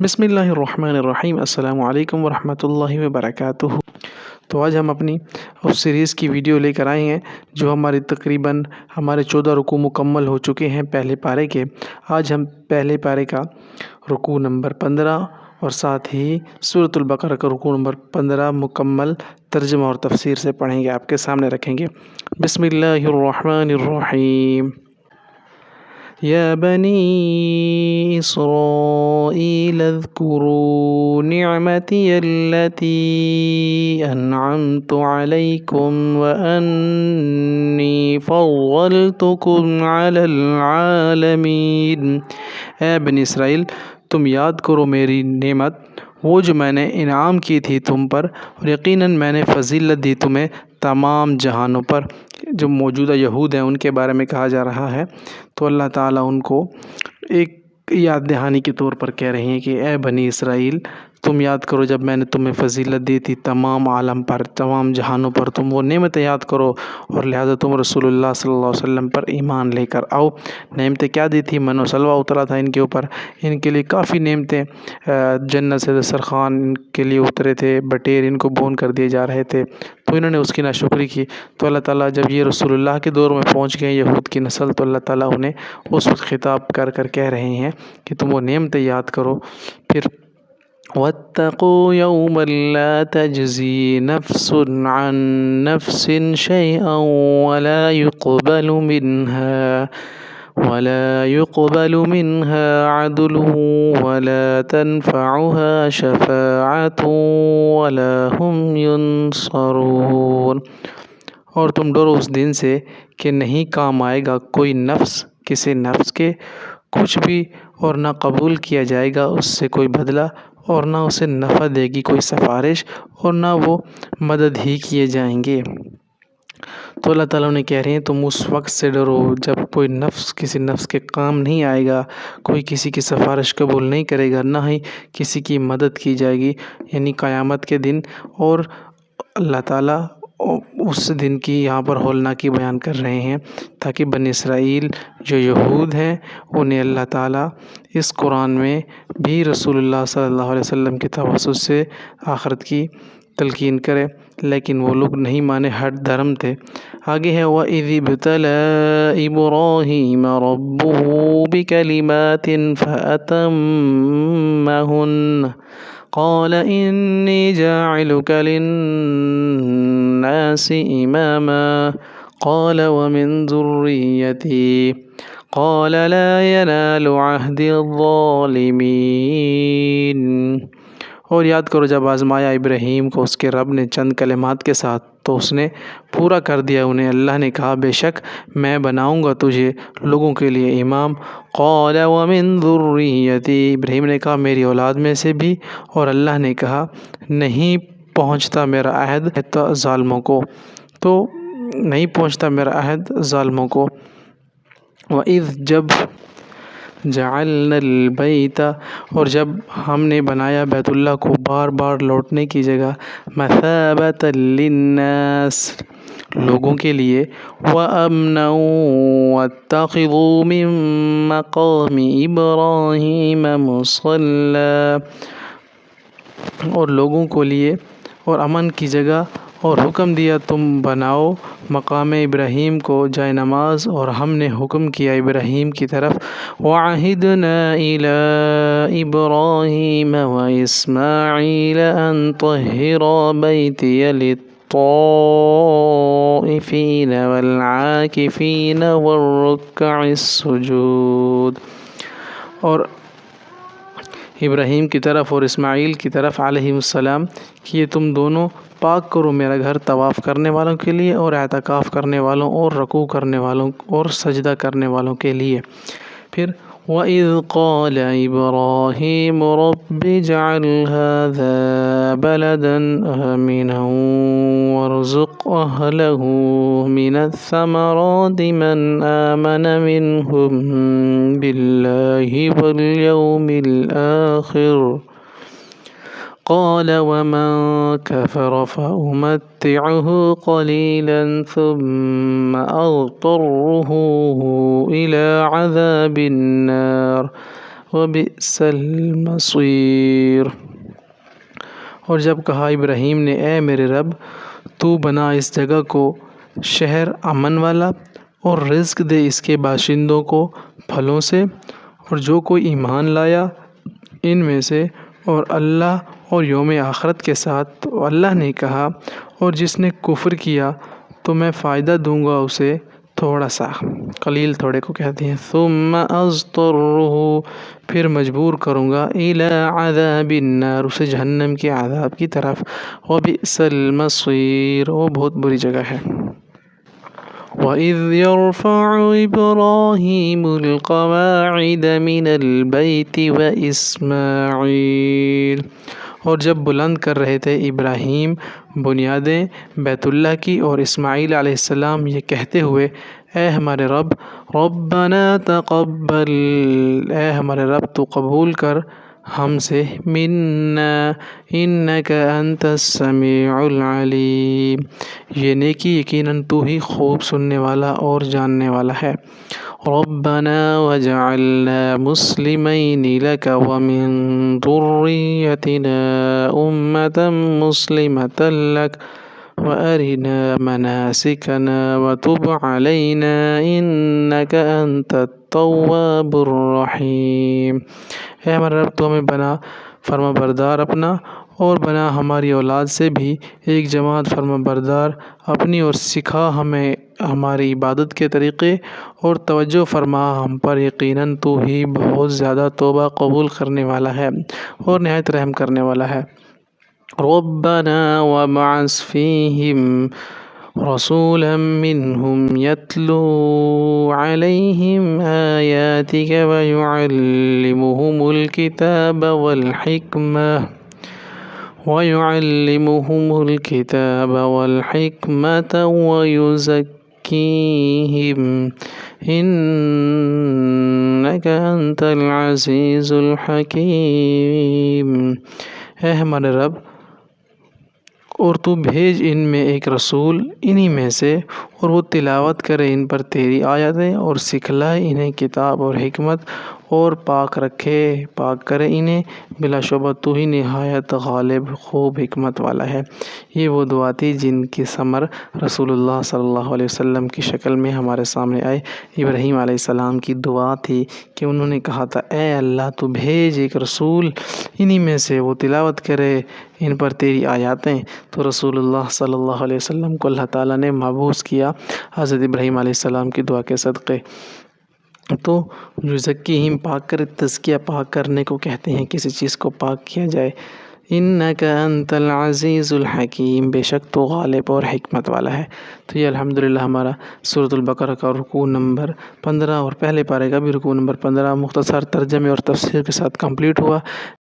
بسم اللہ الرحمن الرحیم۔ السلام علیکم ورحمۃ اللہ وبرکاتہ۔ تو آج ہم اپنی اس سیریز کی ویڈیو لے کر آئے ہیں جو ہمارے 14 رکوع مکمل ہو چکے ہیں پہلے پارے کے۔ آج ہم پہلے پارے کا رکوع نمبر 15 اور ساتھ ہی سورۃ البقرہ کا رکوع نمبر 15 مکمل ترجمہ اور تفسیر سے پڑھیں گے، آپ کے سامنے رکھیں گے۔ بسم اللہ الرحمن الرحیم۔ یا بنی اسرائیل اذکروا نعمتی التی انعمت علیکم وانی فضلتکم علی العالمین۔ اے بنی اسرائیل، تم یاد کرو میری نعمت، وہ جو میں نے انعام کی تھی تم پر، اور یقیناً میں نے فضیلت دی تمہیں تمام جہانوں پر۔ جو موجودہ یہود ہیں ان کے بارے میں کہا جا رہا ہے، تو اللہ تعالیٰ ان کو ایک یاد دہانی کے طور پر کہہ رہے ہیں کہ اے بنی اسرائیل، تم یاد کرو جب میں نے تمہیں فضیلت دی تھی تمام عالم پر، تمام جہانوں پر، تم وہ نعمتیں یاد کرو، اور لہٰذا تم رسول اللہ صلی اللہ علیہ وسلم پر ایمان لے کر آؤ۔ نعمتیں کیا دی تھی؟ من و سلوہ اترا تھا ان کے اوپر، ان کے لیے کافی نعمتیں، جنت سے دسترخوان ان کے لیے اترے تھے، بٹیر ان کو بون کر دیے جا رہے تھے، تو انہوں نے اس کی ناشکری کی۔ تو اللہ تعالیٰ جب یہ رسول اللہ کے دور میں پہنچ گئے یہود کی نسل، تو اللہ تعالیٰ انہیں اس وقت خطاب کر کہہ رہے ہیں کہ تم وہ نعمتیں یاد کرو۔ پھر وَاتَّقُوا يَوْمًا لَا تَجْزِي نَفْسٌ عَن نَفْسٍ شَيْئًا ولا يقبل منها عدل ولا تنفعها شفاعة ولا هم ينصرون۔ اور تم ڈرو اس دن سے کہ نہیں کام آئے گا کوئی نفس کسی نفس کے کچھ بھی، اور نہ قبول کیا جائے گا اس سے کوئی بدلہ، اور نہ اسے نفع دے گی کوئی سفارش، اور نہ وہ مدد ہی کیے جائیں گے۔ تو اللہ تعالیٰ نے کہہ رہے ہیں تم اس وقت سے ڈرو جب کوئی نفس کسی نفس کے کام نہیں آئے گا، کوئی کسی کی سفارش قبول نہیں کرے گا، نہ ہی کسی کی مدد کی جائے گی، یعنی قیامت کے دن۔ اور اللہ تعالیٰ اس دن کی یہاں پر ہولناکی بیان کر رہے ہیں تاکہ بنی اسرائیل جو یہود ہیں انہیں اللہ تعالیٰ اس قرآن میں بھی رسول اللہ صلی اللہ علیہ وسلم کے توسط سے آخرت کی تلقین کرے، لیکن وہ لوگ نہیں مانے، ہٹ دھرم تھے۔ آگے ہے وَإِذِ ابْتَلَىٰ إِبْرَاهِيمَ رَبُّهُ بِكَلِمَاتٍ فَأَتَمَّهُنَّ قَالَ إِنِّي جَاعِلُكَ لِلنَّاسِ إِمَامًا قَالَ وَمِن ذُرِّيَّتِي قَالَ لَا يَنَالُ عَهْدِي الظَّالِمِينَ۔ اور یاد کرو جب آزمایا ابراہیم کو اس کے رب نے چند کلمات کے ساتھ، تو اس نے پورا کر دیا انہیں۔ اللہ نے کہا بے شک میں بناؤں گا تجھے لوگوں کے لیے امام۔ قال ومن ذریتی، ابراہیم نے کہا میری اولاد میں سے بھی، اور اللہ نے کہا نہیں پہنچتا میرا عہد ظالموں کو، تو نہیں پہنچتا میرا عہد ظالموں کو۔ وَإِذْ جب جعلنا البیت، اور جب ہم نے بنایا بیت اللہ کو بار بار لوٹنے کی جگہ، مثابۃ للناس لوگوں کے لیے، وامنا واتخذوا من مقام ابراہیم مصلی، اور لوگوں کو لیے اور امن کی جگہ، اور حکم دیا تم بناؤ مقام ابراہیم کو جائے نماز، اور ہم نے حکم کیا ابراہیم کی طرف وعہدنا الی ابراہیم واسماعیل ان طہرا بیتی للطائفین والعاکفین والرکع السجود۔ اور ابراہیم کی طرف اور اسماعیل کی طرف علیہ السلام کہ یہ تم دونوں پاک کرو میرا گھر طواف کرنے والوں کے لیے، اور اعتکاف کرنے والوں، اور رکوع کرنے والوں، اور سجدہ کرنے والوں کے لیے۔ پھر وَإِذْ قَالَ إِبْرَاهِيمُ رَبِّ اجْعَلْ هَٰذَا بَلَدًا آمِنًا وَارْزُقْ أَهْلَهُ مِنَ الثَّمَرَاتِ مَنْ آمَنَ مِنْهُم بِاللَّهِ وَالْيَوْمِ الْآخِرِ قال ومن كفر فأمتعه قليلا ثم أضطره إلى عذاب النار وبئس المصیر۔ اور جب کہا ابراہیم نے اے میرے رب تو بنا اس جگہ کو شہر امن والا اور رزق دے اس کے باشندوں کو پھلوں سے، اور جو کوئی ایمان لایا ان میں سے اور اللہ اور یوم آخرت کے ساتھ، تو اللہ نے کہا اور جس نے کفر کیا تو میں فائدہ دوں گا اسے تھوڑا سا، قلیل تھوڑے کو کہتے ہیں، ثم اضطرہ پھر مجبور کروں گا، الی عذاب النار اسے جہنم کے عذاب کی طرف، وبئس المصیر وہ بہت بری جگہ ہے۔ وَإِذْ يَرْفَعُ إِبْرَاهِيمُ الْقَوَاعِدَ مِنَ الْبَيْتِ وَإِسْمَاعِيلُ اور جب بلند کر رہے تھے ابراہیم بنیادیں بیت اللہ کی اور اسماعیل علیہ السلام یہ کہتے ہوئے، اے ہمارے رب ربنا تقبل، اے ہمارے رب تو قبول کر ہم سے، منا انک انت السمیع العلیم یہ نیکی یقیناً تو ہی خوب سننے والا اور جاننے والا ہے، ربنا وجعلنا مسلمین لک ومن ذریتنا امة مسلمة لک وارنا مناسکنا وتب علینا انک انت التواب الرحیم۔ اے ہمارے رب تو ہمیں بنا فرما بردار اپنا اور بنا ہماری اولاد سے بھی ایک جماعت فرما بردار اپنی، اور سکھا ہمیں ہماری عبادت کے طریقے اور توجہ فرما ہم پر، یقیناً تو ہی بہت زیادہ توبہ قبول کرنے والا ہے اور نہایت رحم کرنے والا ہے۔ ربنا وابعث فیہم رسولا منہم یتلو علیہم آیاتک ویعلمہم الکتاب والحکمة ویزکیہم انک انت العزیز الحکیم۔ اے ہمارے رب اور تو بھیج ان میں ایک رسول انہی میں سے، اور وہ تلاوت کرے ان پر تیری آیتیں اور سکھلائے انہیں کتاب اور حکمت، اور پاک کرے انہیں، بلا شبہ تو ہی نہایت غالب خوب حکمت والا ہے۔ یہ وہ دعا تھی جن کی ثمر رسول اللہ صلی اللہ علیہ وسلم کی شکل میں ہمارے سامنے آئے۔ ابراہیم علیہ السلام کی دعا تھی کہ انہوں نے کہا تھا اے اللہ تو بھیج ایک رسول انہی میں سے، وہ تلاوت کرے ان پر تیری آیاتیں، تو رسول اللہ صلی اللہ علیہ وسلم کو اللہ تعالیٰ نے مبعوث کیا حضرت ابراہیم علیہ السلام کی دعا کے صدقے۔ تو یزکیہم پاک کرے، تزکیہ پاک کرنے کو کہتے ہیں، کسی چیز کو پاک کیا جائے، انک انت العزیز الحکیم بے شک تو غالب اور حکمت والا ہے۔ تو یہ الحمدللہ ہمارا سورۃ البقرہ کا رکوع نمبر 15 اور پہلے پارے کا بھی رکوع نمبر 15 مختصر ترجمے اور تفسیر کے ساتھ کمپلیٹ ہوا۔